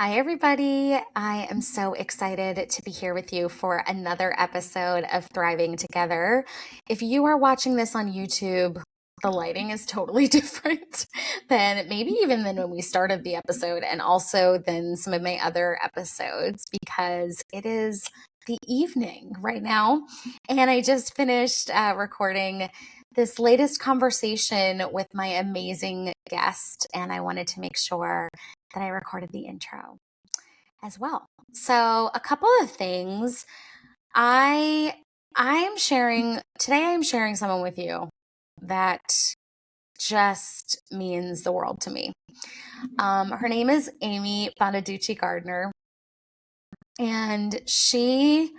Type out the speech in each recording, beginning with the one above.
Hi, everybody. I am so excited to be here with you for another episode of Thriving Together. If you are watching this on YouTube, the lighting is totally different than maybe even than when we started the episode, and also than some of my other episodes because it is the evening right now. And I just finished recording this latest conversation with my amazing guest, and I wanted to make sure that I recorded the intro as well. So, a couple of things. I I am sharing today I am sharing someone with you that just means the world to me. Her name is Amy Bonaduce-Gardner, and she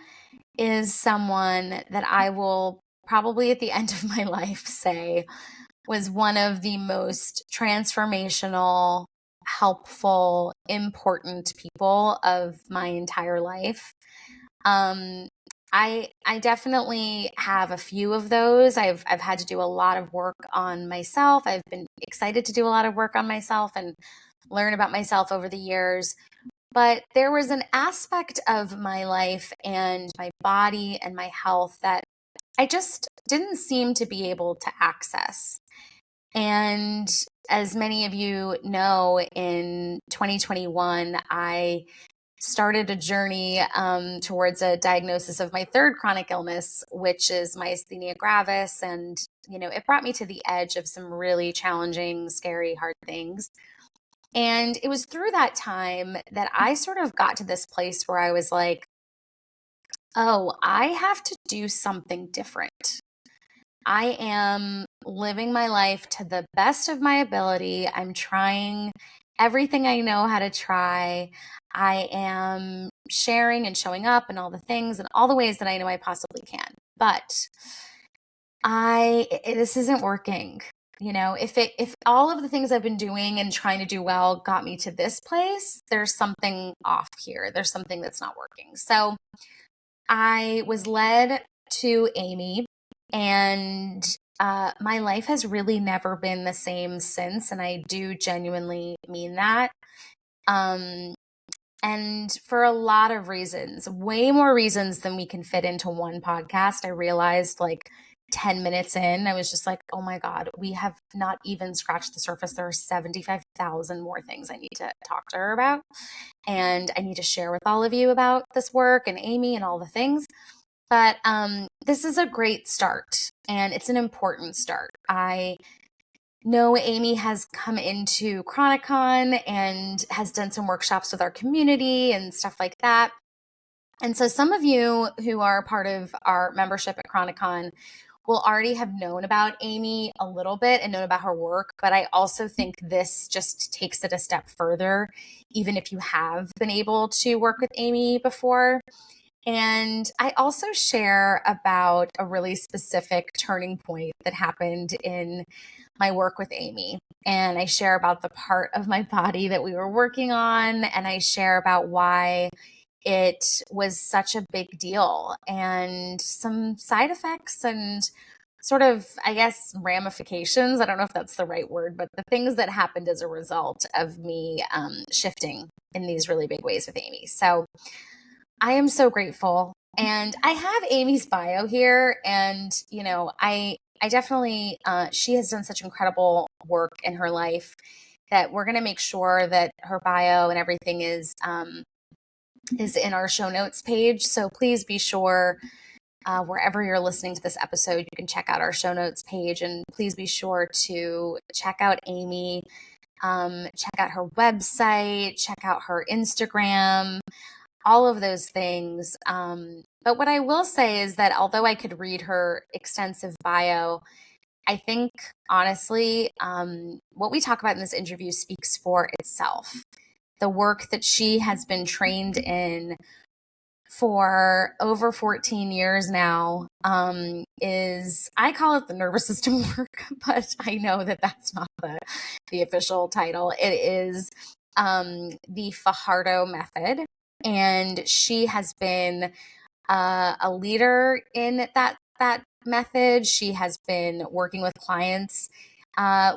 is someone that I will probably at the end of my life say was one of the most transformational, helpful, important people of my entire life. Um, I definitely have a few of those. I've had to do a lot of work on myself. I've been excited to do a lot of work on myself and learn about myself over the years. But there was an aspect of my life and my body and my health that I just didn't seem to be able to access. And as many of you know, in 2021, I started a journey towards a diagnosis of my third chronic illness, which is myasthenia gravis. And, it brought me to the edge of some really challenging, scary, hard things. And it was through that time that I sort of got to this place where I was like, oh, I have to do something different. I am living my life to the best of my ability. I'm trying everything I know how to try. I am sharing and showing up and all the things and all the ways that I know I possibly can. But this isn't working. If all of the things I've been doing and trying to do well got me to this place, there's something off here. There's something that's not working. So I was led to Amy, and my life has really never been the same since. And I do genuinely mean that. Um, and for a lot of reasons, way more reasons than we can fit into one podcast. I realized like 10 minutes in, I was just like, oh my God, we have not even scratched the surface. There are 75,000 more things I need to talk to her about. And I need to share with all of you about this work and Amy and all the things. But this is a great start, and it's an important start. I know Amy has come into Chronicon and has done some workshops with our community and stuff like that. And so some of you who are part of our membership at Chronicon will already have known about Amy a little bit and known about her work, but I also think this just takes it a step further, even if you have been able to work with Amy before. And I also share about a really specific turning point that happened in my work with Amy. And I share about the part of my body that we were working on. And I share about why it was such a big deal and some side effects and sort of, I guess, ramifications. I don't know if that's the right word, but the things that happened as a result of me shifting in these really big ways with Amy. So I am so grateful. And I have Amy's bio here. And, I definitely, she has done such incredible work in her life that we're going to make sure that her bio and everything is in our show notes page. So please be sure, wherever you're listening to this episode, you can check out our show notes page. And please be sure to check out Amy, check out her website, check out her Instagram, all of those things. But what I will say is that although I could read her extensive bio, I think honestly, what we talk about in this interview speaks for itself. The work that she has been trained in for over 14 years now is, I call it the nervous system work, but I know that that's not the official title. It is the Fajardo Method. And she has been a leader in that method. She has been working with clients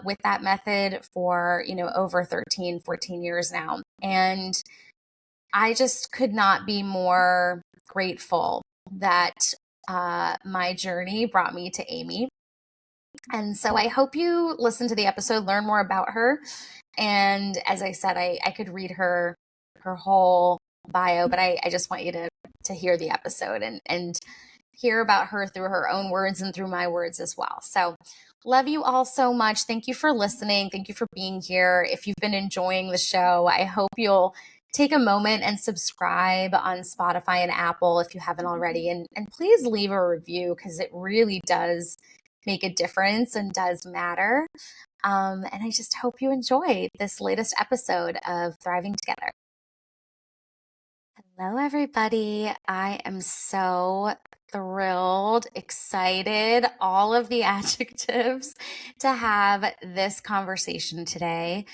with that method for over 13, 14 years now. And I just could not be more grateful that my journey brought me to Amy. And so I hope you listen to the episode, learn more about her. And as I said, I could read her whole bio, but I just want you to hear the episode and hear about her through her own words and through my words as well. So love you all so much. Thank you for listening. Thank you for being here. If you've been enjoying the show, I hope you'll take a moment and subscribe on Spotify and Apple if you haven't already. And please leave a review because it really does make a difference and does matter. And I just hope you enjoy this latest episode of Thriving Together. Hello, everybody. I am so thrilled, excited, all of the adjectives to have this conversation today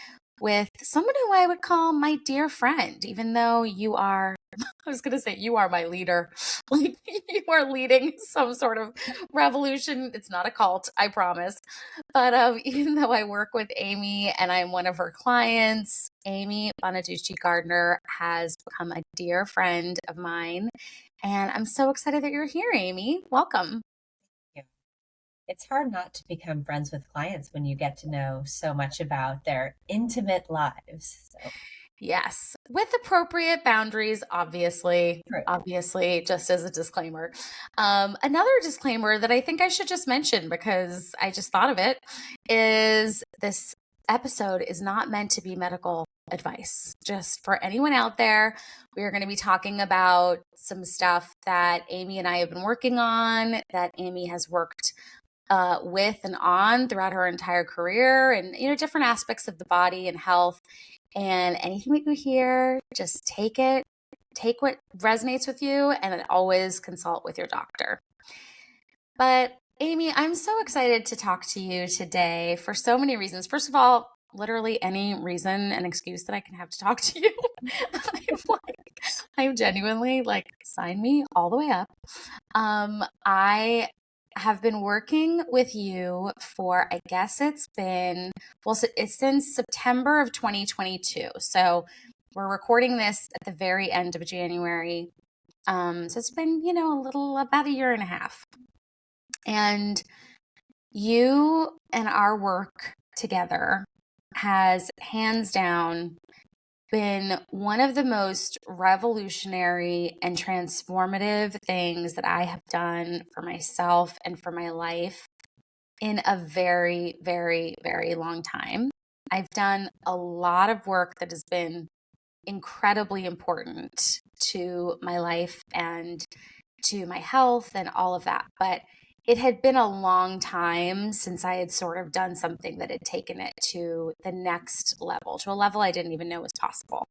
with someone who I would call my dear friend, even though you are, I was going to say, you are my leader. Like you are leading some sort of revolution. It's not a cult, I promise. But even though I work with Amy and I'm one of her clients, Amy Bonaduce-Gardner has become a dear friend of mine. And I'm so excited that you're here, Amy. Welcome. It's hard not to become friends with clients when you get to know so much about their intimate lives. So. Yes, with appropriate boundaries, obviously. True. Obviously, just as a disclaimer. Another disclaimer that I think I should just mention because I just thought of it is this episode is not meant to be medical advice. Just for anyone out there, we are going to be talking about some stuff that Amy and I have been working on, that Amy has worked with and on throughout her entire career, and different aspects of the body and health. And anything that you hear, just take what resonates with you, and always consult with your doctor. But Amy, I'm so excited to talk to you today for so many reasons. First of all, literally any reason and excuse that I can have to talk to you. I'm genuinely like, sign me all the way up. I have been working with you for, I guess it's since September of 2022. So we're recording this at the very end of January. So it's been, about a year and a half. And you and our work together has hands down been one of the most revolutionary and transformative things that I have done for myself and for my life in a very, very, very long time. I've done a lot of work that has been incredibly important to my life and to my health and all of that. But it had been a long time since I had sort of done something that had taken it to the next level, to a level I didn't even know was possible.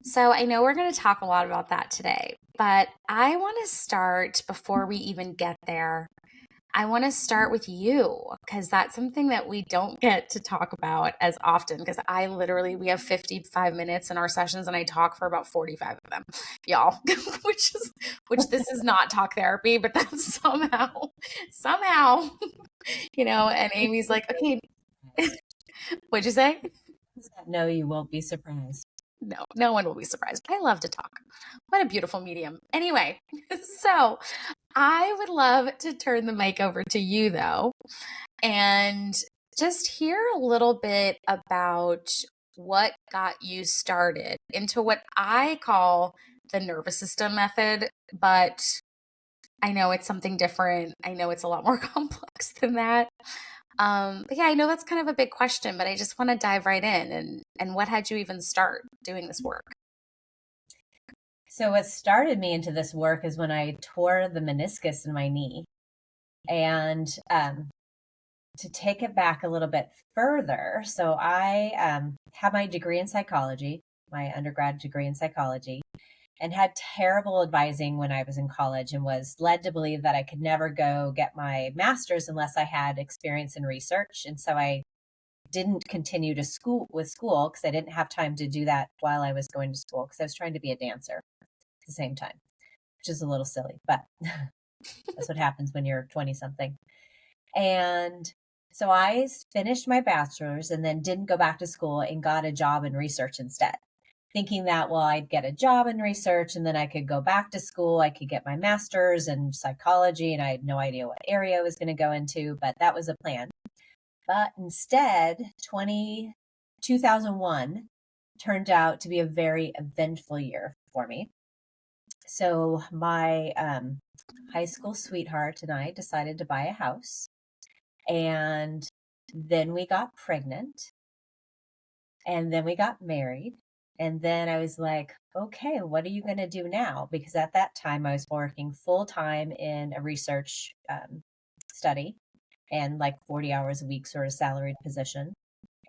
So I know we're going to talk a lot about that today, but I want to start before we even get there. I want to start with you because that's something that we don't get to talk about as often because we have 55 minutes in our sessions and I talk for about 45 of them, y'all, which this is not talk therapy, but that's somehow, and Amy's like, okay, what'd you say? No, you won't be surprised. No one will be surprised. I love to talk. What a beautiful medium. Anyway, so I would love to turn the mic over to you, though, and just hear a little bit about what got you started into what I call the nervous system method, but I know it's something different. I know it's a lot more complex than that. But yeah, I know that's kind of a big question, but I just want to dive right in. And what had you even start doing this work? So what started me into this work is when I tore the meniscus in my knee. And to take it back a little bit further, so I have my degree in psychology, my undergrad degree in psychology, and had terrible advising when I was in college and was led to believe that I could never go get my master's unless I had experience in research. And so I didn't continue to school because I didn't have time to do that while I was going to school because I was trying to be a dancer at the same time, which is a little silly, but that's what happens when you're 20 something. And so I finished my bachelor's and then didn't go back to school and got a job in research instead. thinking that, well, I'd get a job in research and then I could go back to school. I could get my master's in psychology, and I had no idea what area I was going to go into, but that was a plan. But instead, 2001 turned out to be a very eventful year for me. So my high school sweetheart and I decided to buy a house, and then we got pregnant, and then we got married. And then I was like, okay, what are you going to do now? Because at that time I was working full time in a research study and like 40 hours a week, sort of salaried position.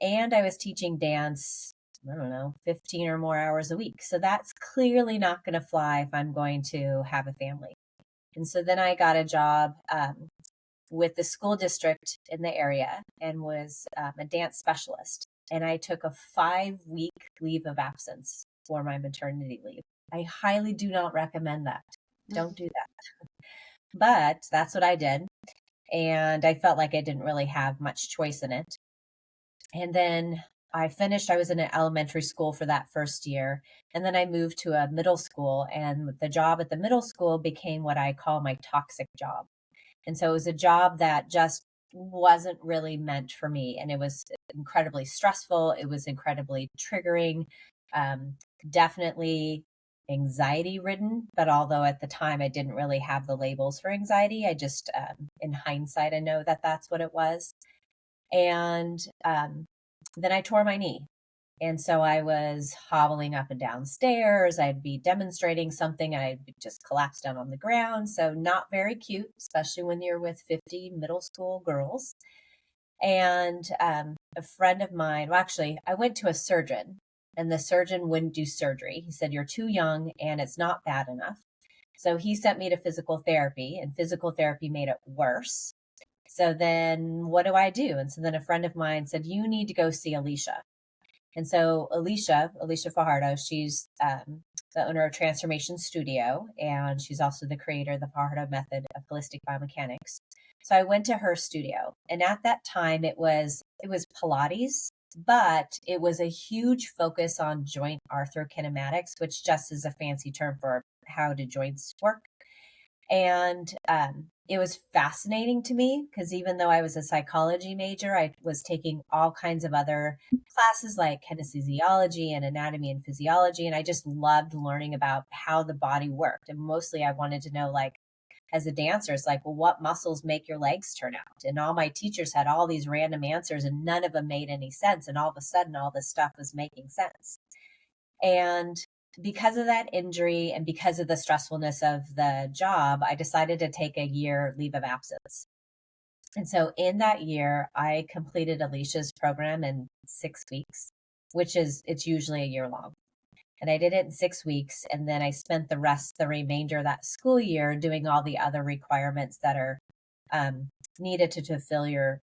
And I was teaching dance, I don't know, 15 or more hours a week. So that's clearly not going to fly if I'm going to have a family. And so then I got a job with the school district in the area and was a dance specialist. And I took a 5-week leave of absence for my maternity leave. I highly do not recommend that. Don't do that. But that's what I did. And I felt like I didn't really have much choice in it. And then I was in an elementary school for that first year. And then I moved to a middle school, and the job at the middle school became what I call my toxic job. And so it was a job that just wasn't really meant for me. And it was incredibly stressful. It was incredibly triggering, definitely anxiety ridden. But although at the time I didn't really have the labels for anxiety, I just, in hindsight, I know that that's what it was. And then I tore my knee. And so I was hobbling up and down stairs. I'd be demonstrating something and I'd just collapse down on the ground. So not very cute, especially when you're with 50 middle school girls. And a friend of mine, well, actually, I went to a surgeon, and the surgeon wouldn't do surgery. He said, you're too young and it's not bad enough. So he sent me to physical therapy, and physical therapy made it worse. So then what do I do? And so then a friend of mine said, you need to go see Alicia. And so Alicia Fajardo, she's the owner of Transformation Studio, and she's also the creator of the Fajardo Method of holistic biomechanics. So I went to her studio, and at that time it was Pilates, but it was a huge focus on joint arthrokinematics, which just is a fancy term for how do joints work. And it was fascinating to me because even though I was a psychology major, I was taking all kinds of other classes like kinesiology and anatomy and physiology. And I just loved learning about how the body worked. And mostly I wanted to know, like, as a dancer, it's like, well, what muscles make your legs turn out? And all my teachers had all these random answers and none of them made any sense. And all of a sudden, all this stuff was making sense. And because of that injury and because of the stressfulness of the job, I decided to take a year leave of absence. And so in that year, I completed Alicia's program in 6 weeks, it's usually a year long. And I did it in 6 weeks. And then I spent the remainder of that school year doing all the other requirements that are needed to fulfill your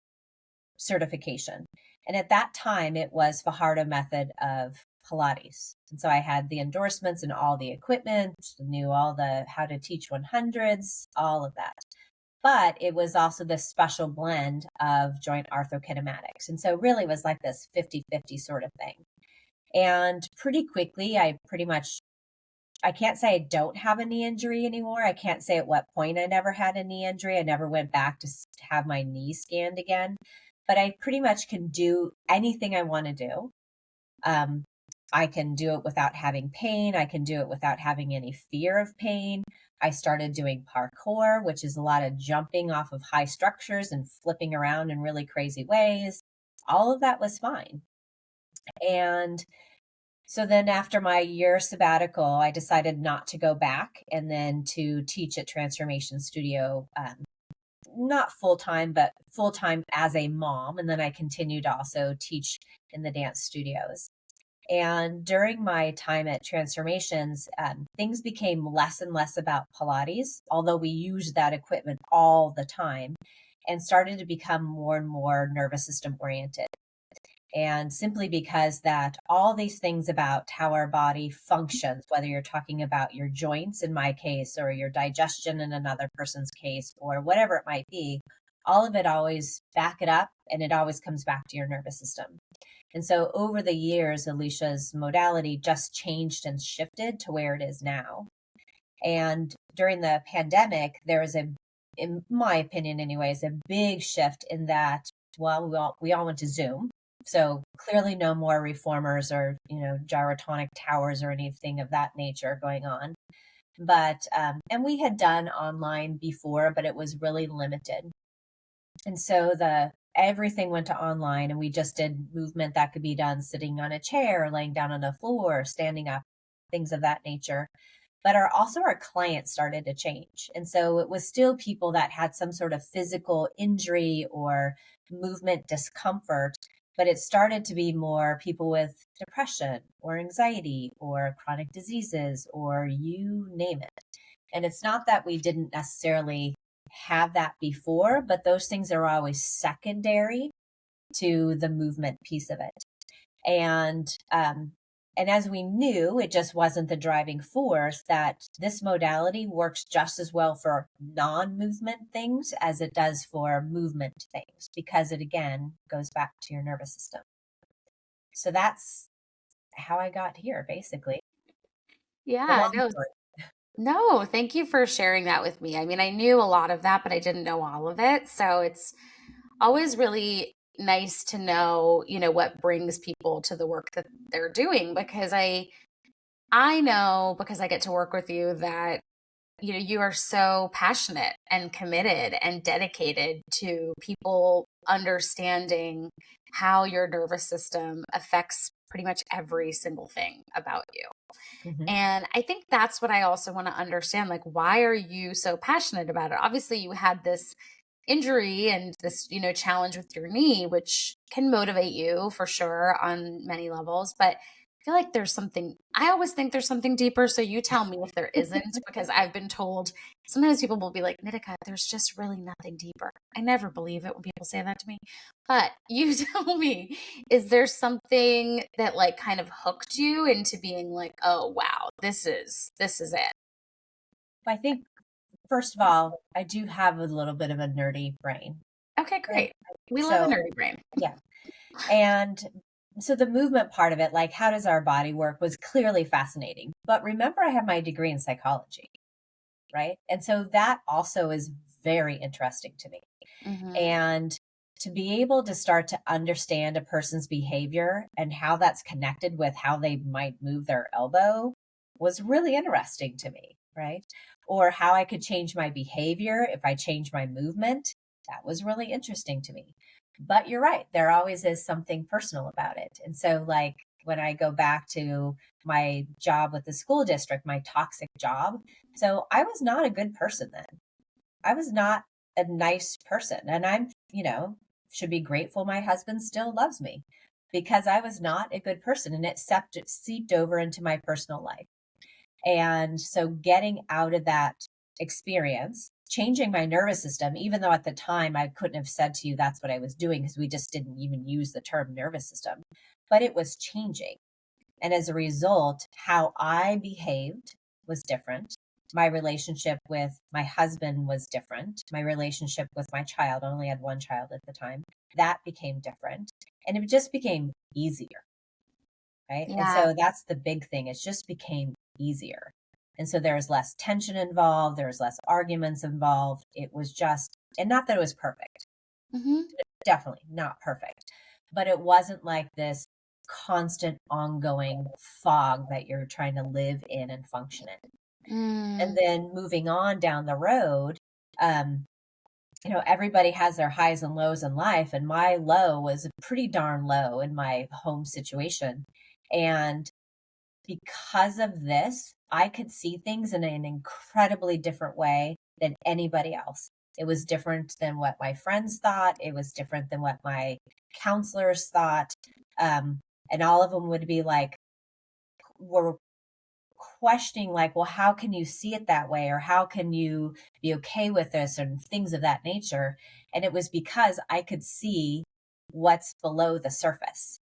certification. And at that time, it was Fajardo Method of Pilates. And so I had the endorsements and all the equipment, knew all the how to teach 100s, all of that. But it was also this special blend of joint arthrokinematics. And so really was like this 50-50 sort of thing. And pretty quickly, I can't say I don't have a knee injury anymore. I can't say at what point I never had a knee injury. I never went back to have my knee scanned again. But I pretty much can do anything I want to do. I can do it without having pain. I can do it without having any fear of pain. I started doing parkour, which is a lot of jumping off of high structures and flipping around in really crazy ways. All of that was fine. And so then after my year sabbatical, I decided not to go back and then to teach at Transformation Studio, not full-time, but full-time as a mom. And then I continued to also teach in the dance studios. And during my time at Transformations, things became less and less about Pilates, although we used that equipment all the time, and started to become more and more nervous system oriented. And simply because that all these things about how our body functions, whether you're talking about your joints in my case, or your digestion in another person's case, or whatever it might be, all of it always back it up, and it always comes back to your nervous system. And so over the years, Alicia's modality just changed and shifted to where it is now. And during the pandemic, there was in my opinion anyways, a big shift in that, well, we all went to Zoom. So clearly no more reformers or, gyrotonic towers or anything of that nature going on. But, and we had done online before, but it was really limited. And so everything went to online, and we just did movement that could be done sitting on a chair, laying down on the floor, standing up, things of that nature. But our clients started to change. And so it was still people that had some sort of physical injury or movement discomfort, but it started to be more people with depression or anxiety or chronic diseases or you name it. And it's not that we didn't necessarily have that before, but those things are always secondary to the movement piece of it. And as we knew, it just wasn't the driving force, that this modality works just as well for non-movement things as it does for movement things, because it, again, goes back to your nervous system. So that's how I got here, basically. Yeah, no, thank you for sharing that with me. I mean, I knew a lot of that, but I didn't know all of it. So it's always really nice to know, what brings people to the work that they're doing, because I know, because I get to work with you, that you are so passionate and committed and dedicated to people understanding how your nervous system affects pretty much every single thing about you. Mm-hmm. And I think that's what I also want to understand. Like, why are you so passionate about it? Obviously, you had this injury and this, challenge with your knee, which can motivate you for sure on many levels. But I feel like I always think there's something deeper. So you tell me if there isn't, because I've been told sometimes people will be like, Nitika, there's just really nothing deeper. I never believe it when people say that to me. But you tell me, is there something that like kind of hooked you into being like, oh, wow, this is it? I think, first of all, I do have a little bit of a nerdy brain. Okay, great. We love a So, nerdy brain. yeah. And so the movement part of it, like how does our body work, was clearly fascinating. But remember, I have my degree in psychology, right? And so that also is very interesting to me. Mm-hmm. And to be able to start to understand a person's behavior and how that's connected with how they might move their elbow was really interesting to me, right? Or how I could change my behavior if I change my movement. That was really interesting to me. But you're right, there always is something personal about it. And so, like, when I go back to my job with the school district, my toxic job, so I was not a good person then. I was not a nice person. And I'm, should be grateful my husband still loves me, because I was not a good person, and it seeped over into my personal life. And so getting out of that experience, changing my nervous system, even though at the time I couldn't have said to you that's what I was doing, because we just didn't even use the term nervous system, but it was changing. And as a result, how I behaved was different. My relationship with my husband was different. My relationship with my child, I only had one child at the time, that became different. And it just became easier, right? Yeah. And so that's the big thing. It just became easier. And so there was less tension involved. There was less arguments involved. It was just, and not that it was perfect. Mm-hmm. Definitely not perfect. But it wasn't like this constant ongoing fog that you're trying to live in and function in. And then moving on down the road, everybody has their highs and lows in life. And my low was pretty darn low in my home situation. And because of this, I could see things in an incredibly different way than anybody else. It was different than what my friends thought. It was different than what my counselors thought. And all of them would be like, were questioning, like, well, how can you see it that way? Or how can you be okay with this? And things of that nature. And it was because I could see what's below the surface.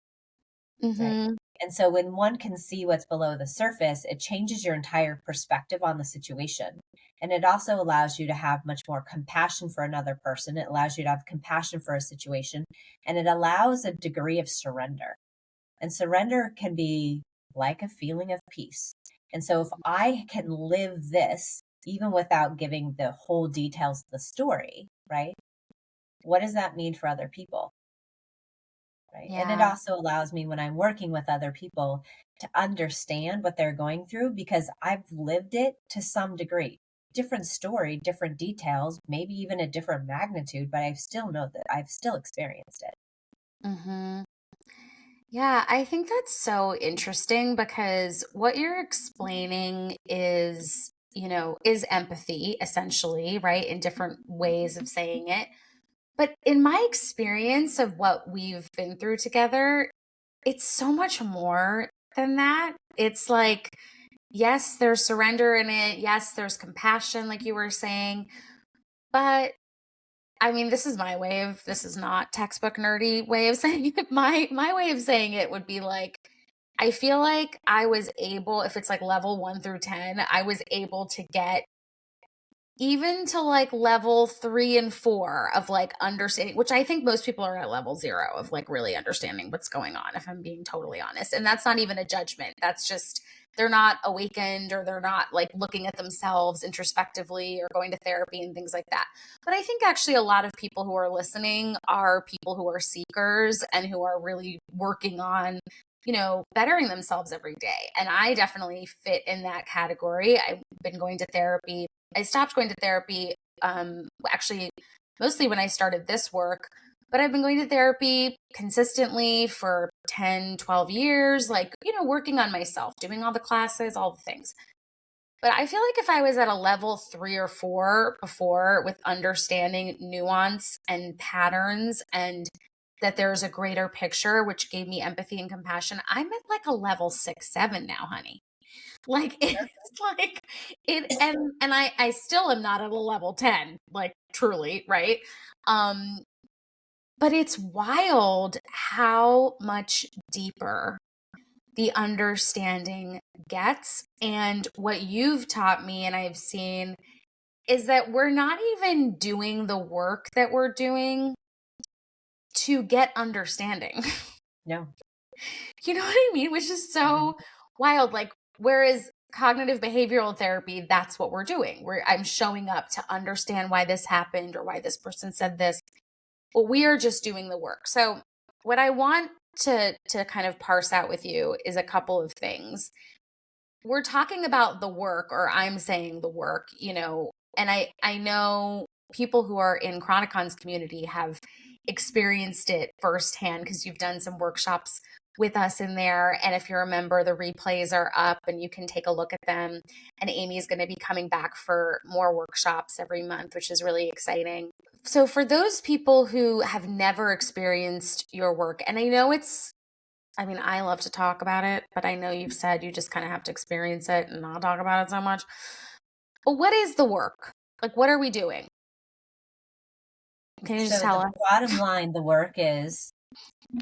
Mm-hmm. Right. And so when one can see what's below the surface, it changes your entire perspective on the situation. And it also allows you to have much more compassion for another person. It allows you to have compassion for a situation, and it allows a degree of surrender. And surrender can be like a feeling of peace. And so if I can live this, even without giving the whole details of the story, right? What does that mean for other people? Right. And it Yeah. also allows me when I'm working with other people to understand what they're going through because I've lived it to some degree. Different story, different details, maybe even a different magnitude, but I still know that I've still experienced it. Mm-hmm. Yeah, I think that's so interesting because what you're explaining is, is empathy essentially, right? In different ways of saying it. But in my experience of what we've been through together, it's so much more than that. It's like, yes, there's surrender in it. Yes, there's compassion, like you were saying. But I mean, this is not textbook nerdy way of saying it. My way of saying it would be like, I feel like I was able, if it's like level 1 through 10, I was able to get even to like level 3 and 4 of like understanding, which I think most people are at level 0 of like really understanding what's going on, if I'm being totally honest. And that's not even a judgment. That's just they're not awakened or they're not like looking at themselves introspectively or going to therapy and things like that. But I think actually a lot of people who are listening are people who are seekers and who are really working on bettering themselves every day. And I definitely fit in that category. I've been going to therapy. I stopped going to therapy actually mostly when I started this work, but I've been going to therapy consistently for 10, 12 years, like, working on myself, doing all the classes, all the things. But I feel like if I was at a level 3 or 4 before with understanding nuance and patterns and that there's a greater picture, which gave me empathy and compassion, I'm at like a level 6, 7 now, honey. Like it's like it and I still am not at a level 10, like truly, right? Um but it's wild how much deeper the understanding gets. And what you've taught me and I've seen is that we're not even doing the work that we're doing to get understanding. No. You know what I mean? Which is so wild. Like, whereas cognitive behavioral therapy, that's what we're doing. I'm showing up to understand why this happened or why this person said this. But we are just doing the work. So what I want to kind of parse out with you is a couple of things. We're talking about the work, or I'm saying the work, and I know people who are in Chronicon's community have experienced it firsthand because you've done some workshops with us in there. And if you remember, the replays are up and you can take a look at them. And Amy's going to be coming back for more workshops every month, which is really exciting. So, for those people who have never experienced your work, and I mean, I love to talk about it, but I know you've said you just kind of have to experience it and not talk about it so much. But what is the work? Like, what are we doing? Can you just So tell the us? bottom line, the work is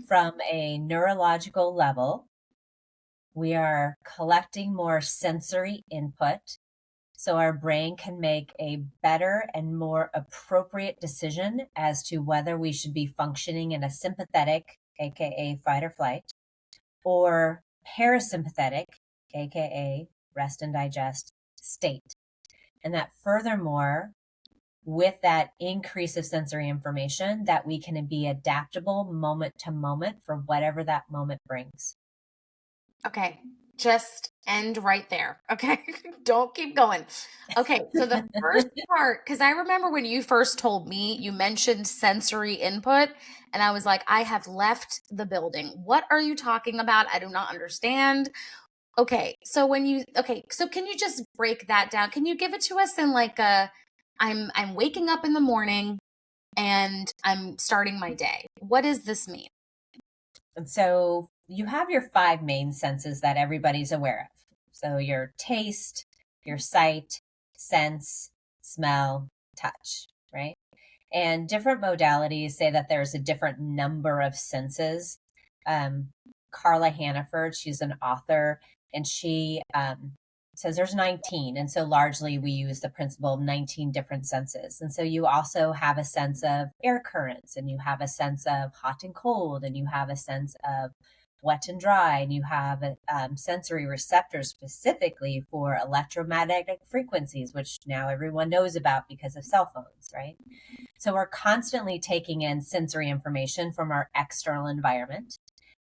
from a neurological level, we are collecting more sensory input so our brain can make a better and more appropriate decision as to whether we should be functioning in a sympathetic, aka fight or flight, or parasympathetic, aka rest and digest state. And that furthermore, with that increase of sensory information, that we can be adaptable moment to moment for whatever that moment brings. Okay, just end right there. Okay, don't keep going. Okay, so the first part, because I remember when you first told me, you mentioned sensory input, and I was like, I have left the building. What are you talking about? I do not understand. Okay, so so can you just break that down? Can you give it to us in like I'm waking up in the morning and I'm starting my day. What does this mean? And so you have your five main senses that everybody's aware of. So your taste, your sight, sense, smell, touch, right? And different modalities say that there's a different number of senses. Carla Hannaford, she's an author, and she says there's 19. And so largely we use the principle of 19 different senses. And so you also have a sense of air currents, and you have a sense of hot and cold, and you have a sense of wet and dry, and you have sensory receptors specifically for electromagnetic frequencies, which now everyone knows about because of cell phones, right? So we're constantly taking in sensory information from our external environment.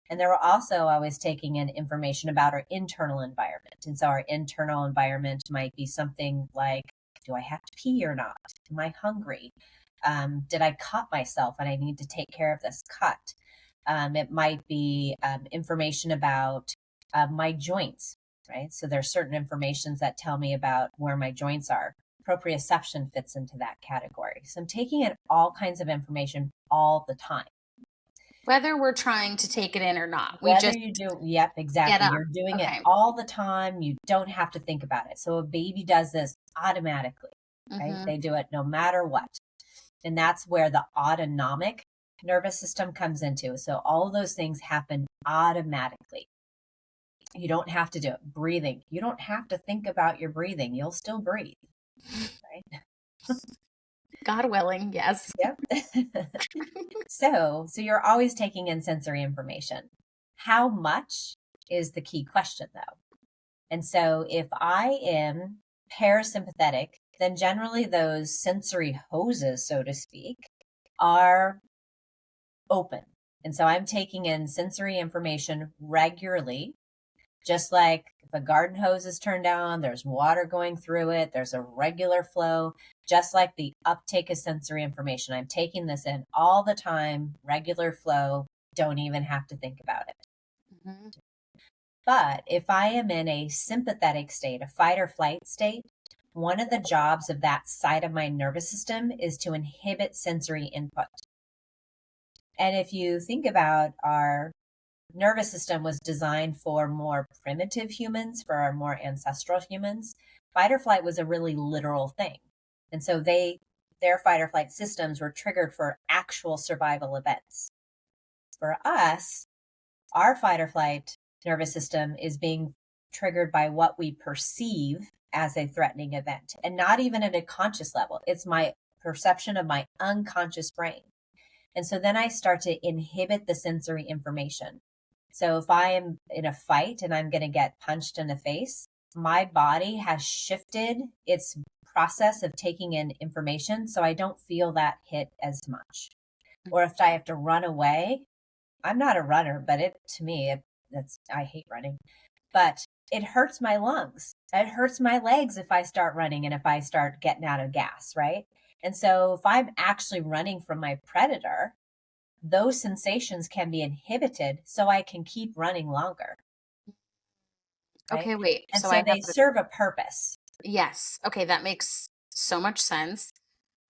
And they're also always taking in information about our internal environment. And so our internal environment might be something like, do I have to pee or not? Am I hungry? Did I cut myself and I need to take care of this cut? It might be information about my joints, right? So there's certain informations that tell me about where my joints are. Proprioception fits into that category. So I'm taking in all kinds of information all the time. Whether we're trying to take it in or not. Whether you do, yep, exactly. You're doing it Okay. all the time. You don't have to think about it. So a baby does this automatically, right? They do it no matter what. And that's where the autonomic nervous system comes into. So all of those things happen automatically. You don't have to do it. Breathing. You don't have to think about your breathing. You'll still breathe, right? God willing, yes. Yep. So you're always taking in sensory information. How much is the key question, though? And so if I am parasympathetic, then generally those sensory hoses, so to speak, are open. And so I'm taking in sensory information regularly, just like if a garden hose is turned on, there's water going through it, there's a regular flow, just like the uptake of sensory information. I'm taking this in all the time, regular flow, don't even have to think about it. Mm-hmm. But if I am in a sympathetic state, a fight or flight state, one of the jobs of that side of my nervous system is to inhibit sensory input. And if you think about our nervous system was designed for more primitive humans, for our more ancestral humans, fight or flight was a really literal thing. And so their fight or flight systems were triggered for actual survival events. For us, our fight or flight nervous system is being triggered by what we perceive as a threatening event, and not even at a conscious level. It's my perception of my unconscious brain. And so then I start to inhibit the sensory information. So if I am in a fight and I'm going to get punched in the face, my body has shifted its process of taking in information, so I don't feel that hit as much. Or if I have to run away, I'm not a runner, but I hate running, but it hurts my lungs. It hurts my legs if I start running and if I start getting out of gas, right? And so if I'm actually running from my predator, those sensations can be inhibited so I can keep running longer. Right? Okay, wait. And so they serve a purpose. Yes. Okay, that makes so much sense.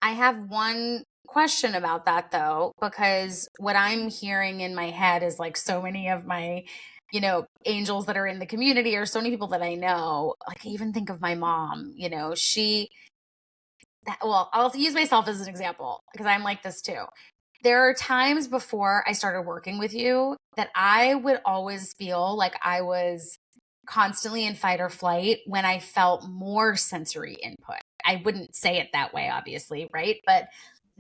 I have one question about that though, because what I'm hearing in my head is like so many of my, angels that are in the community, or so many people that I know. Like I even think of my mom, I'll use myself as an example because I'm like this too. There are times before I started working with you that I would always feel like I was constantly in fight or flight when I felt more sensory input. I wouldn't say it that way, obviously, right? But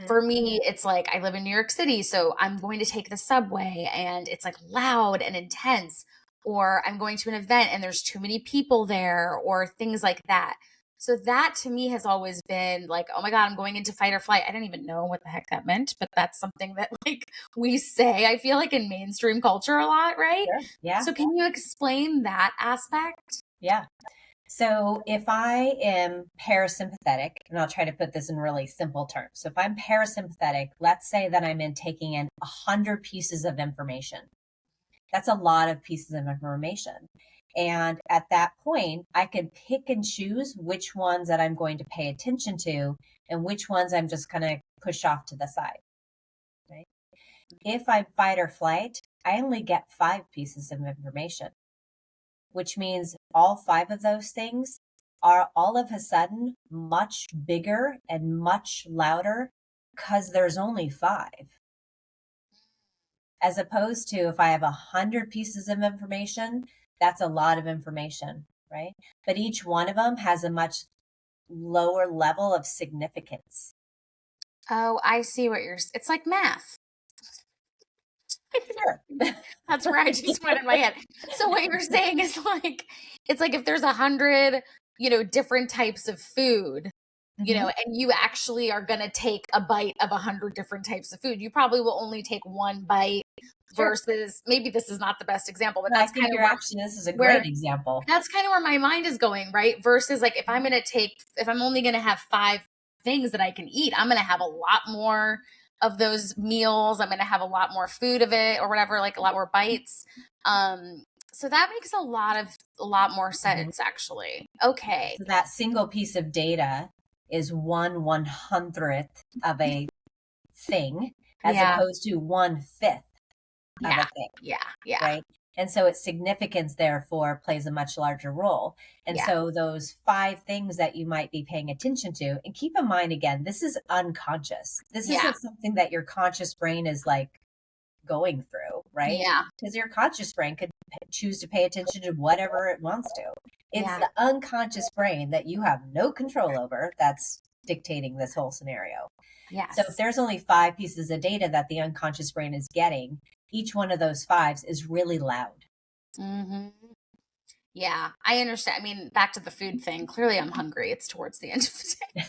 for me, it's like I live in New York City, so I'm going to take the subway and it's like loud and intense, or I'm going to an event and there's too many people there, or things like that. So that to me has always been like, oh my God, I'm going into fight or flight. I didn't even know what the heck that meant, but that's something that like we say, I feel like in mainstream culture a lot, right? Sure. Yeah. So can you explain that aspect? Yeah. So if I am parasympathetic, and I'll try to put this in really simple terms. So if I'm parasympathetic, let's say that I'm taking in 100 pieces of information. That's a lot of pieces of information. And at that point, I can pick and choose which ones that I'm going to pay attention to and which ones I'm just going to push off to the side. Right? If I'm fight or flight, I only get 5 pieces of information, which means all 5 of those things are all of a sudden much bigger and much louder because there's only 5. As opposed to if I have 100 pieces of information, that's a lot of information, right? But each one of them has a much lower level of significance. Oh, I see what it's like math. Sure. That's where I just went in my head. So what you're saying is like, it's like if there's 100, different types of food, Mhm. and you actually are going to take a bite of 100 different types of food, you probably will only take one bite Sure. versus, maybe this is not the best example, but No, I that's think kind of this is a great where example. that's kind of where my mind is going, right? Versus like if I'm only going to have 5 things that I can eat, I'm going to have a lot more of those meals. I'm going to have a lot more food of it or whatever, like a lot more bites. So that makes a lot more Mhm. sense, actually. Okay. So that single piece of data is 1/100th of a thing, as Yeah. opposed to 1/5 of a Yeah. thing, Yeah. Yeah. right? And so its significance, therefore, plays a much larger role. And Yeah. so those 5 things that you might be paying attention to, and keep in mind, again, this is unconscious. This Yeah. isn't something that your conscious brain is like going through, right? Yeah. Because your conscious brain could choose to pay attention to whatever it wants to. It's Yeah. the unconscious brain that you have no control over that's dictating this whole scenario. So if Yes. there's only 5 pieces of data that the unconscious brain is getting, each one of those fives is really loud. Mm-hmm. Yeah. I understand. I mean, back to the food thing. Clearly, I'm hungry. It's towards the end of the day.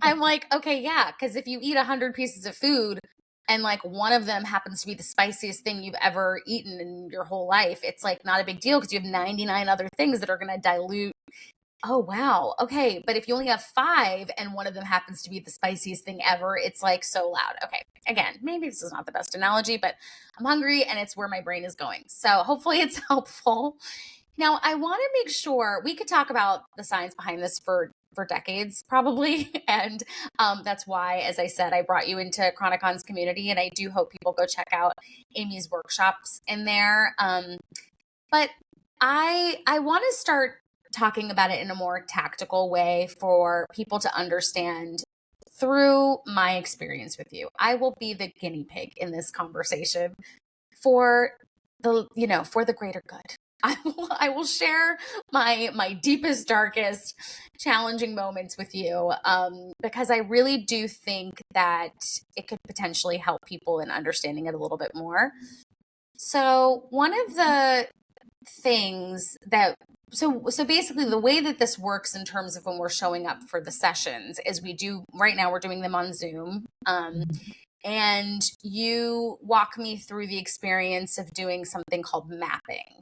I'm like, okay, yeah, because if you eat 100 pieces of food and like one of them happens to be the spiciest thing you've ever eaten in your whole life, it's like not a big deal because you have 99 other things that are going to dilute. Oh, wow. Okay. But if you only have 5 and one of them happens to be the spiciest thing ever, it's like so loud. Okay. Again, maybe this is not the best analogy, but I'm hungry and it's where my brain is going. So hopefully it's helpful. Now, I want to make sure we could talk about the science behind this for decades, probably, and that's why, as I said, I brought you into Chronicon's community, and I do hope people go check out Amy's workshops in there. But I want to start talking about it in a more tactical way for people to understand through my experience with you. I will be the guinea pig in this conversation for for the greater good. I will share my deepest, darkest, challenging moments with you because I really do think that it could potentially help people in understanding it a little bit more. So one of the things that so basically the way that this works in terms of when we're showing up for the sessions is right now we're doing them on Zoom. Mhm. And you walk me through the experience of doing something called mapping.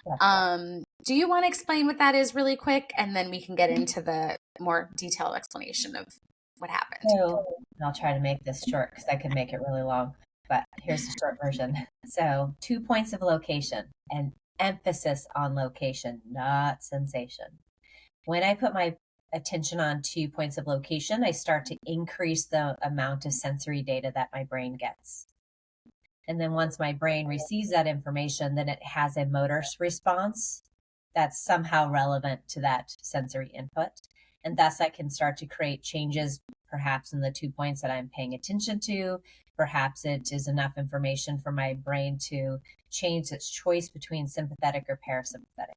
Gotcha. Do you want to explain what that is really quick? And then we can get into the more detailed explanation of what happened. So I'll try to make this short because I could make it really long, but here's the short version. So 2 points of location and emphasis on location, not sensation. When I put my attention on 2 points of location, I start to increase the amount of sensory data that my brain gets. And then once my brain receives that information, then it has a motor response that's somehow relevant to that sensory input. And thus I can start to create changes, perhaps in the 2 points that I'm paying attention to. Perhaps it is enough information for my brain to change its choice between sympathetic or parasympathetic.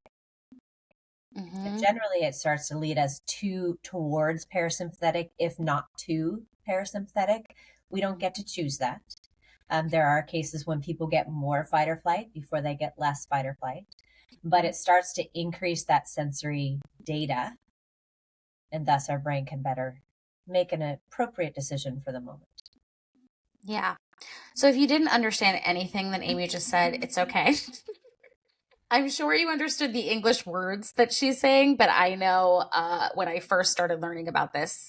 And Mm-hmm. generally, it starts to lead us towards parasympathetic, if not to parasympathetic. We don't get to choose that. There are cases when people get more fight or flight before they get less fight or flight, but it starts to increase that sensory data, and thus our brain can better make an appropriate decision for the moment. Yeah. So if you didn't understand anything that Amy just said, it's okay. I'm sure you understood the English words that she's saying, but I know when I first started learning about this,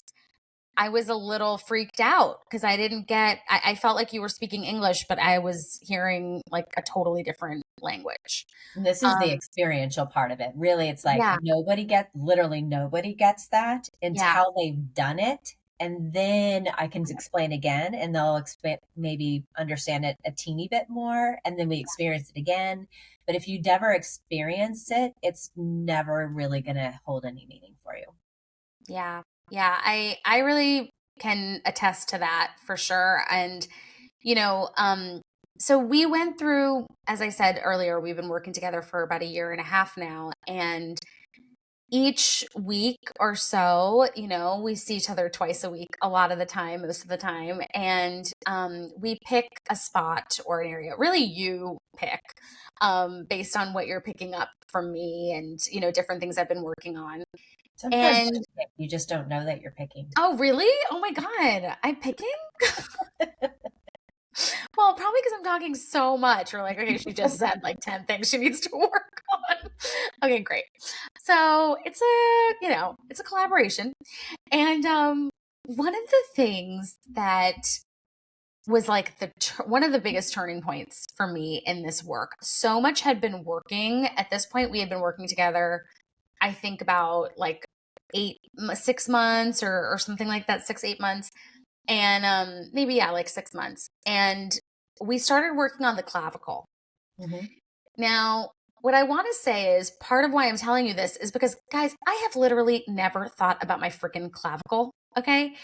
I was a little freaked out because I felt like you were speaking English, but I was hearing like a totally different language. And this is the Um, experiential part of it. Really, it's like yeah, literally nobody gets that yeah, until they've done it. And then I can explain again, and they'll maybe understand it a teeny bit more. And then we experience it again. But if you never experience it, it's never really going to hold any meaning for you. yeah, yeah. I really can attest to that for sure. And you know, so we went through, as I said earlier, we've been working together for about a year and a half now, and each week or so, we see each other twice a week, a lot of the time, most of the time. And we pick a spot or an area. Really, you pick based on what you're picking up from me and, different things I've been working on. Sometimes And you just don't know that you're picking. oh, really? Oh my God. I'm picking? Well, probably because I'm talking so much. Or like, okay, she just said like 10 things she needs to work on. Okay, great. So it's a collaboration. And one of the things that was like one of the biggest turning points for me in this work. So much had been working. At this point, we had been working together, I think about like 6 months or something like that, 6, 8 months. And maybe, yeah, like 6 months. And we started working on the clavicle. Mm-hmm. Now, what I want to say is part of why I'm telling you this is because, guys, I have literally never thought about my freaking clavicle. Okay.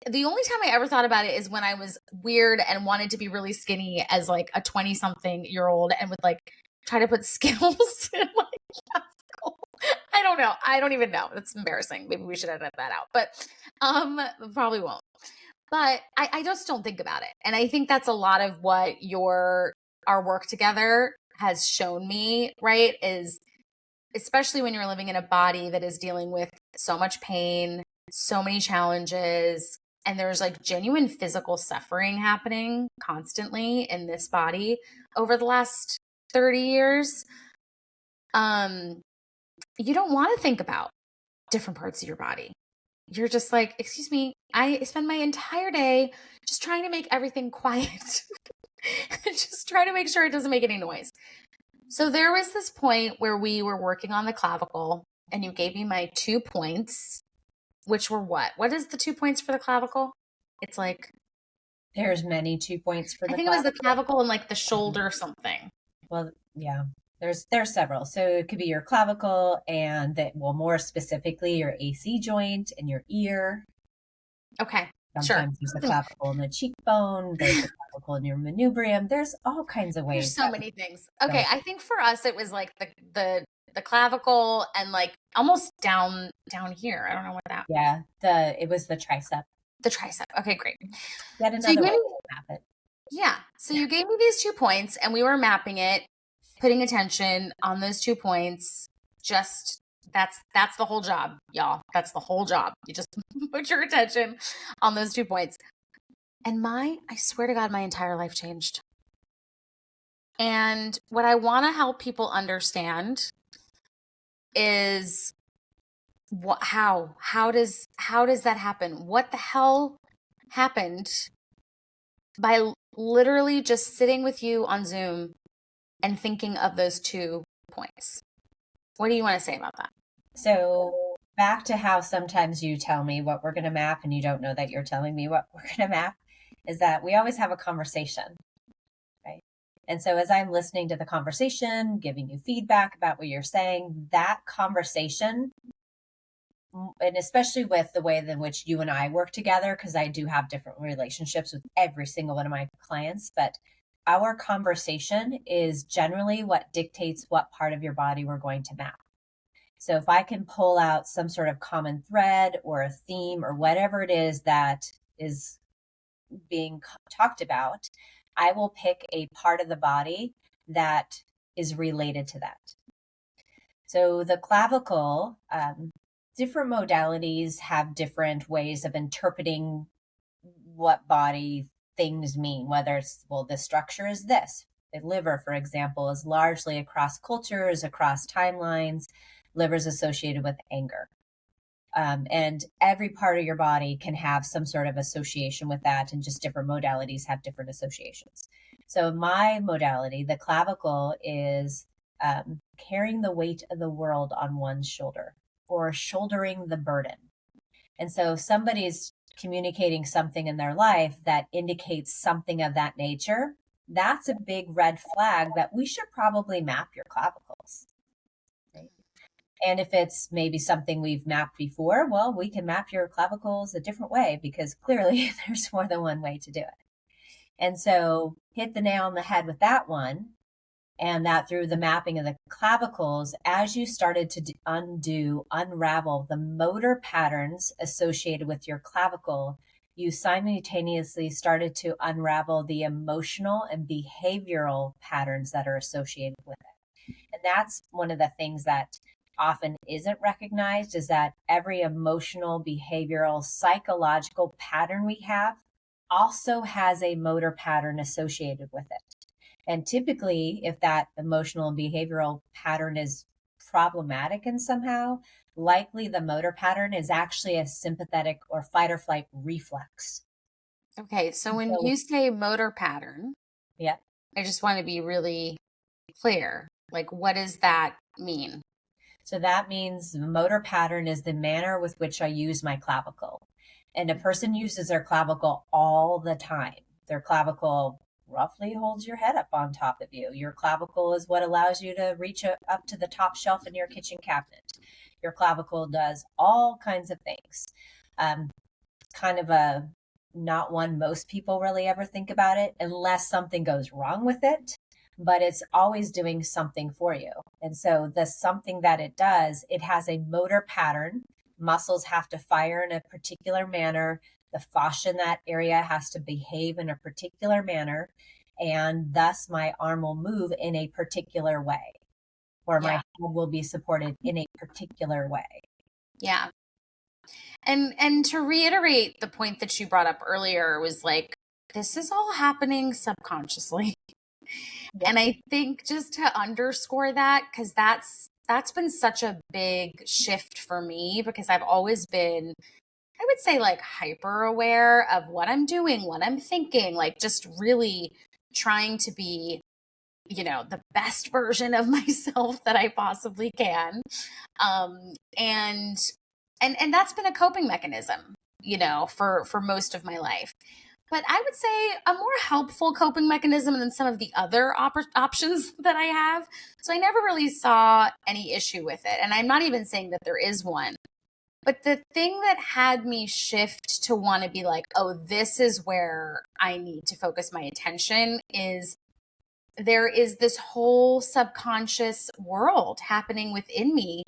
The only time I ever thought about it is when I was weird and wanted to be really skinny as like a 20-something-year-old and would like try to put Skittles in my clavicle. I don't know. I don't even know. It's embarrassing. Maybe we should edit that out, but probably won't. But I just don't think about it. And I think that's a lot of what our work together has shown me, right? Is especially when you're living in a body that is dealing with so much pain, so many challenges, and there's like genuine physical suffering happening constantly in this body over the last 30 years. You don't want to think about different parts of your body. You're just like, excuse me, I spend my entire day just trying to make everything quiet. Just try to make sure it doesn't make any noise. So there was this point where we were working on the clavicle and you gave me my 2 points, which were what? What is the 2 points for the clavicle? It's like, There's many 2 points for I the think it was the clavicle. clavicle and like the shoulder or something. Well, yeah, there's several. So it could be your clavicle and more specifically your AC joint and your ear. Okay, sure. Sometimes there's the clavicle in the cheekbone. There's the clavicle in your manubrium. There's all kinds of There's ways so that many things. we Okay, go. I think for us it was like the clavicle and like almost down here. I don't know what that. Yeah, it was the tricep. The tricep. Okay, great. Yet So you another way gave to map it. Yeah. So you gave me these 2 points and we were mapping it, putting attention on those 2 points. Just that's the whole job, y'all. That's the whole job. You just put your attention on those 2 points. And I swear to God, my entire life changed. And what I want to help people understand is how does that happen? What the hell happened by literally just sitting with you on Zoom and thinking of those 2 points? What do you want to say about that? So back to how sometimes you tell me what we're going to map and you don't know that you're telling me what we're going to map, is that we always have a conversation, right? And so as I'm listening to the conversation, giving you feedback about what you're saying, that conversation, and especially with the way in which you and I work together, because I do have different relationships with every single one of my clients, but our conversation is generally what dictates what part of your body we're going to map. So if I can pull out some sort of common thread or a theme or whatever it is that is being talked about, I will pick a part of the body that is related to that. So the clavicle, different modalities have different ways of interpreting what body things mean, whether it's, well, the structure is this. The liver, for example, is largely across cultures, across timelines. Liver is associated with anger. And every part of your body can have some sort of association with that, and just different modalities have different associations. So my modality, the clavicle, is carrying the weight of the world on one's shoulder, or shouldering the burden. And so if somebody's communicating something in their life that indicates something of that nature, that's a big red flag that we should probably map your clavicles. Right? And if it's maybe something we've mapped before, well, we can map your clavicles a different way, because clearly there's more than one way to do it. And so hit the nail on the head with that one. And that through the mapping of the clavicles, as you started to unravel the motor patterns associated with your clavicle, you simultaneously started to unravel the emotional and behavioral patterns that are associated with it. And that's one of the things that often isn't recognized, is that every emotional, behavioral, psychological pattern we have also has a motor pattern associated with it. And typically, if that emotional and behavioral pattern is problematic in somehow, likely the motor pattern is actually a sympathetic or fight or flight reflex. Okay, so when you say motor pattern, yeah, I just want to be really clear. Like, what does that mean? So that means the motor pattern is the manner with which I use my clavicle. And a person uses their clavicle all the time. Their clavicle roughly holds your head up on top of you. Your clavicle is what allows you to reach up to the top shelf in your kitchen cabinet. Your clavicle does all kinds of things. Kind of a not one most people really ever think about it unless something goes wrong with it, but it's always doing something for you. And so the something that it does, it has a motor pattern. Muscles have to fire in a particular manner. The fascia in that area has to behave in a particular manner. And thus my arm will move in a particular way, or my head will be supported in a particular way. Yeah. And to reiterate the point that you brought up earlier was like, this is all happening subconsciously. Yeah. And I think just to underscore that, because that's been such a big shift for me, because I've always been, I would say, like hyper aware of what I'm doing, what I'm thinking, like just really trying to be, you know, the best version of myself that I possibly can. And that's been a coping mechanism, you know, for most of my life. But I would say a more helpful coping mechanism than some of the other options that I have. So I never really saw any issue with it. And I'm not even saying that there is one. But the thing that had me shift to want to be like, oh, this is where I need to focus my attention is there is this whole subconscious world happening within me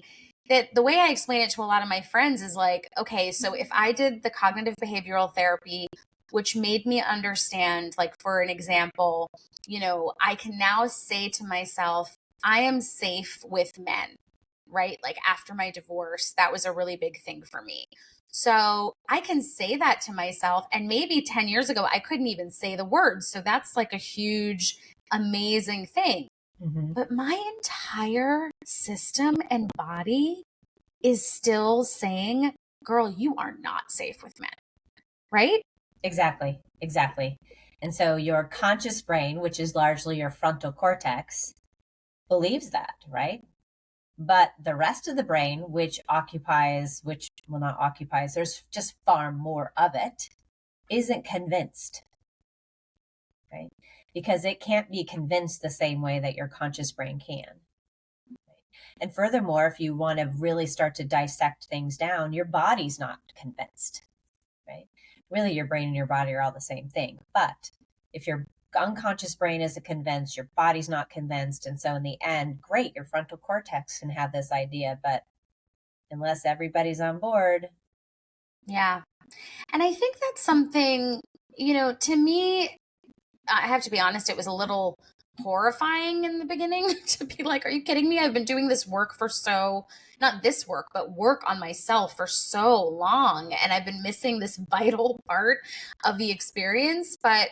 that the way I explain it to a lot of my friends is like, okay, so if I did the cognitive behavioral therapy, which made me understand, like, for an example, you know, I can now say to myself, I am safe with men, right? Like after my divorce, that was a really big thing for me. So I can say that to myself. And maybe 10 years ago, I couldn't even say the words. So that's like a huge, amazing thing. Mm-hmm. But my entire system and body is still saying, girl, you are not safe with men, right? Exactly. And so your conscious brain, which is largely your frontal cortex, believes that, right? But the rest of the brain, which not occupies, there's just far more of it, isn't convinced, right? Because it can't be convinced the same way that your conscious brain can. And furthermore, if you want to really start to dissect things down, your body's not convinced, right? Really, your brain and your body are all the same thing. But if your unconscious brain isn't convinced, your body's not convinced. And so in the end, great, your frontal cortex can have this idea, but unless everybody's on board. Yeah. And I think that's something, you know, to me, I have to be honest, it was a little horrifying in the beginning to be like, are you kidding me? I've been doing this work for not this work, but work on myself for so long. And I've been missing this vital part of the experience. But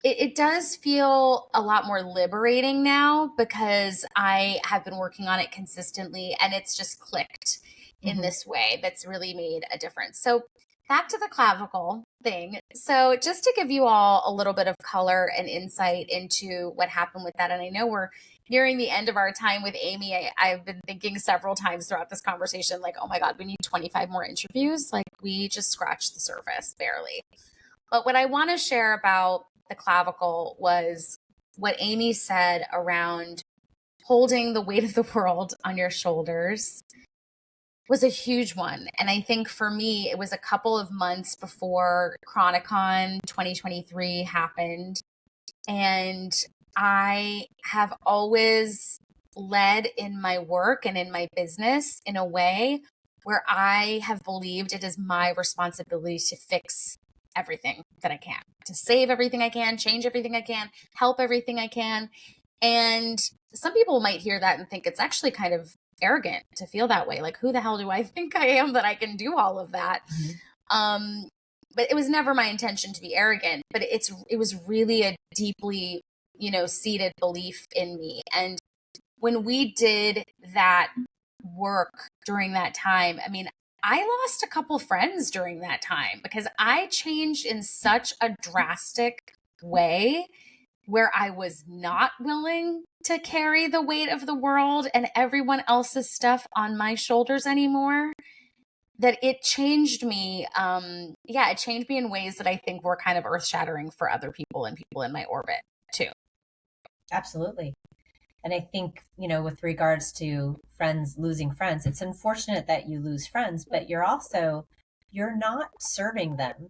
it does feel a lot more liberating now because I have been working on it consistently and it's just clicked in this way that's really made a difference. So back to the clavicle thing. So just to give you all a little bit of color and insight into what happened with that. And I know we're nearing the end of our time with Amy. I've been thinking several times throughout this conversation, like, oh my God, we need 25 more interviews. Like we just scratched the surface barely. But what I want to share about the clavicle was what Amy said around holding the weight of the world on your shoulders was a huge one. And I think for me, it was a couple of months before Chronicon 2023 happened. And I have always led in my work and in my business in a way where I have believed it is my responsibility to fix everything that I can, to save everything I can, change everything I can, help everything I can. And some people might hear that and think it's actually kind of arrogant to feel that way. Like, who the hell do I think I am that I can do all of that? Um, but it was never my intention to be arrogant, but it was really a deeply, seated belief in me. And when we did that work during that time, I mean, I lost a couple friends during that time because I changed in such a drastic way where I was not willing to carry the weight of the world and everyone else's stuff on my shoulders anymore, that it changed me. It changed me in ways that I think were kind of earth shattering for other people and people in my orbit too. Absolutely. And I think, with regards to friends, losing friends, it's unfortunate that you lose friends, but you're not serving them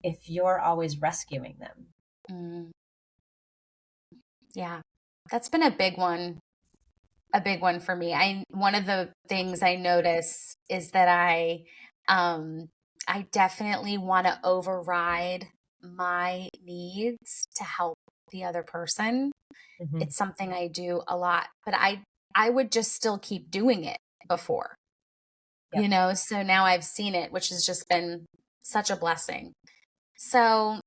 if you're always rescuing them. Mm. Yeah, that's been a big one for me. One of the things I notice is that I definitely want to override my needs to help the other person. Mm-hmm. It's something I do a lot, but I would just still keep doing it before. Yep. So now I've seen it, which has just been such a blessing. So,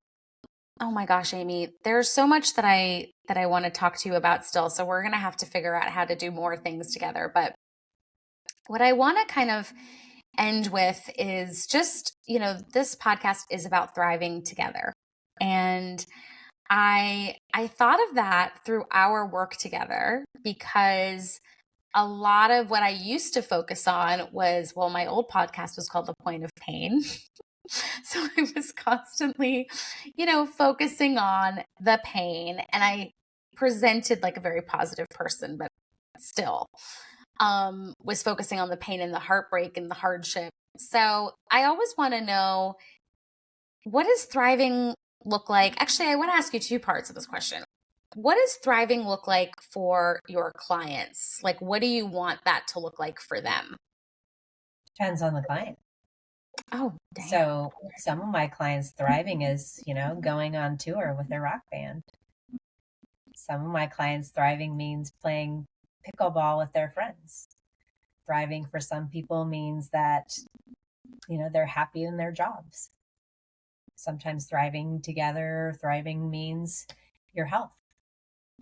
oh my gosh, Amy, there's so much that I want to talk to you about still. So we're going to have to figure out how to do more things together. But what I want to kind of end with is just, this podcast is about thriving together. And I thought of that through our work together because a lot of what I used to focus on was, well, my old podcast was called The Point of Pain. So I was constantly, focusing on the pain, and I presented like a very positive person, but still was focusing on the pain and the heartbreak and the hardship. So I always want to know, what does thriving look like? Actually, I want to ask you two parts of this question. What does thriving look like for your clients? Like, what do you want that to look like for them? Depends on the client. Oh, damn. So some of my clients thriving is, going on tour with their rock band. Some of my clients thriving means playing pickleball with their friends. Thriving for some people means that, they're happy in their jobs. Sometimes thriving means your health.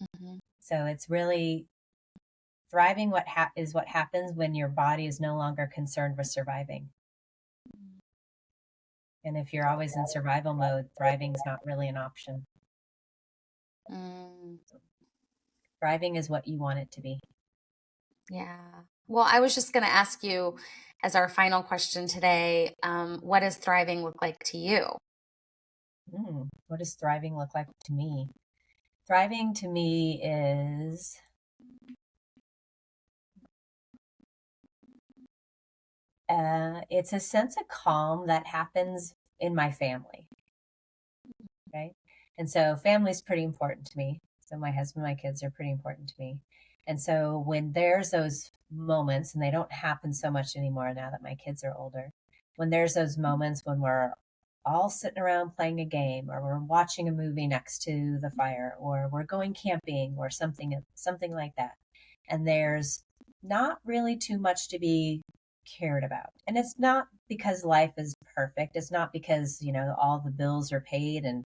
Mm-hmm. So it's really thriving is what happens when your body is no longer concerned with surviving. And if you're always in survival mode, thriving is not really an option. Mm, Thriving is what you want it to be. yeah. Well, I was just going to ask you as our final question today, what does thriving look like to you? What does thriving look like to me? Thriving to me is it's a sense of calm that happens in my family. Okay. And so family is pretty important to me. So my husband, my kids are pretty important to me. And so when there's those moments, and they don't happen so much anymore now that my kids are older, when there's those moments when we're all sitting around playing a game, or we're watching a movie next to the fire, or we're going camping, or something like that, and there's not really too much to be cared about. And it's not because life is perfect. It's not because, all the bills are paid and,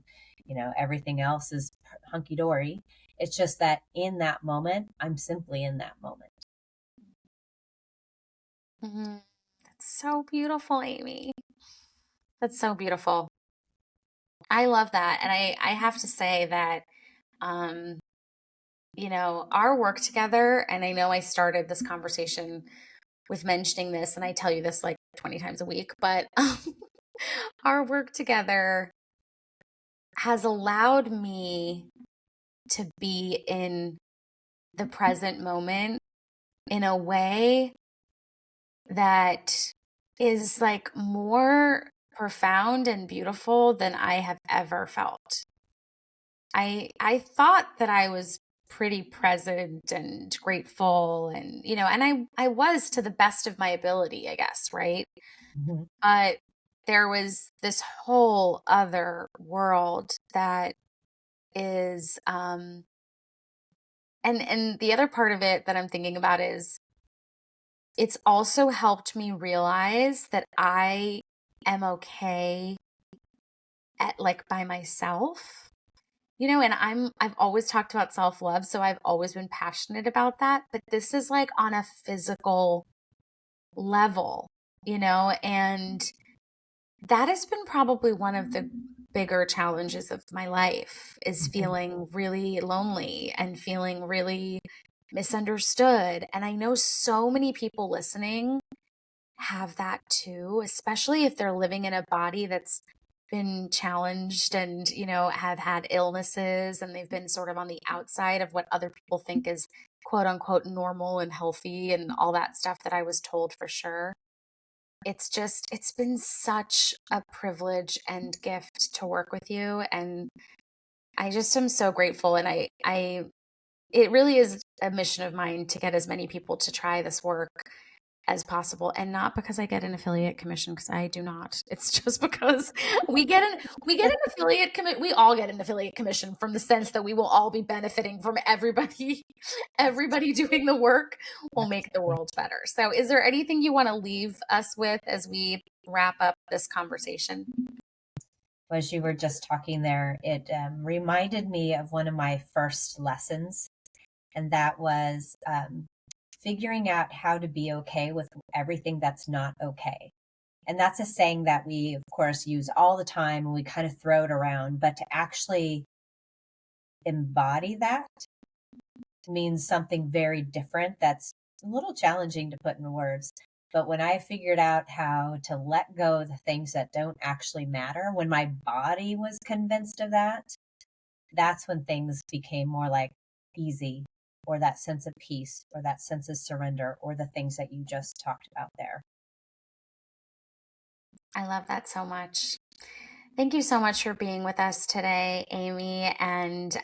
everything else is hunky dory. It's just that in that moment, I'm simply in that moment. Mm-hmm. That's so beautiful, Amy. That's so beautiful. I love that. And I have to say that, um, our work together, and I know I started this conversation with mentioning this, and I tell you this like 20 times a week, but our work together has allowed me to be in the present moment in a way that is like more profound and beautiful than I have ever felt. I thought that I was pretty present and grateful and, and I was to the best of my ability, I guess, right? Mm-hmm. But there was this whole other world that is, and the other part of it that I'm thinking about is it's also helped me realize that I am okay at like by myself. And I've always talked about self-love, so I've always been passionate about that, but this is like on a physical level, and that has been probably one of the bigger challenges of my life is feeling really lonely and feeling really misunderstood. And I know so many people listening have that too, especially if they're living in a body that's been challenged and, have had illnesses and they've been sort of on the outside of what other people think is quote unquote normal and healthy and all that stuff that I was told for sure. It's been such a privilege and gift to work with you. And I just am so grateful. And it really is a mission of mine to get as many people to try this work as possible, and not because I get an affiliate commission, because I do not. It's just because we get an affiliate commission. We all get an affiliate commission from the sense that we will all be benefiting from everybody doing the work will make the world better. So is there anything you want to leave us with as we wrap up this conversation? As you were just talking there, it reminded me of one of my first lessons, and that was figuring out how to be okay with everything that's not okay. And that's a saying that we, of course, use all the time and we kind of throw it around, but to actually embody that means something very different that's a little challenging to put in words. But when I figured out how to let go of the things that don't actually matter, when my body was convinced of that, that's when things became more like easy, or that sense of peace, or that sense of surrender, or the things that you just talked about there. I love that so much. Thank you so much for being with us today, Amy. And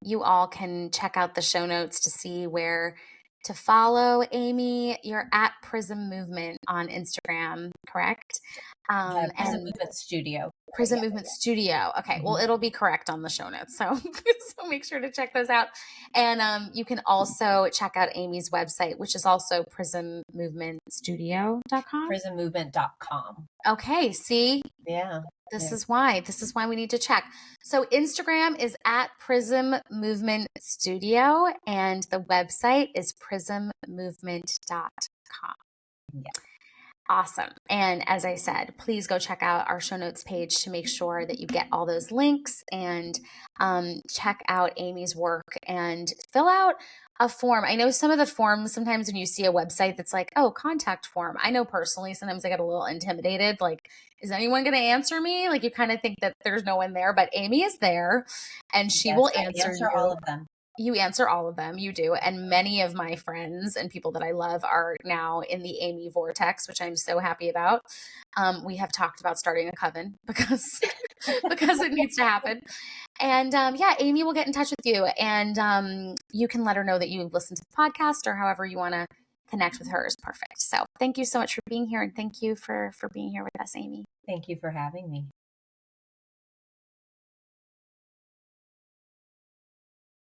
you all can check out the show notes to see where to follow Amy. You're at Prism Movement on Instagram, correct? Prism And Movement Studio. Prism Yeah. Movement Studio. Okay, well, Mhm. it'll be correct on the show notes. So, so make sure to check those out. And you can also check out Amy's website, which is also prismmovementstudio.com. Prismmovement.com. Okay, see, Yeah. this Yeah. is why. This is why we need to check. So Instagram is at Prism Movement Studio and the website is prismmovement.com. Yeah. Awesome. And as I said, please go check out our show notes page to make sure that you get all those links and check out Amy's work and fill out a form. I know some of the forms, sometimes when you see a website that's like, oh, contact form. I know personally, sometimes I get a little intimidated. Like, is anyone going to answer me? Like, you kind of think that there's no one there, but Amy is there and she Yes, will I answer answer you. all of them. You answer all of them. You do. And many of my friends and people that I love are now in the Amy vortex, which I'm so happy about. We have talked about starting a coven because because it needs to happen. And yeah, Amy will get in touch with you, and you can let her know that you listened to the podcast or however you want to connect with her is perfect. So thank you so much for being here, and thank you for being here with us, Amy. Thank you for having me.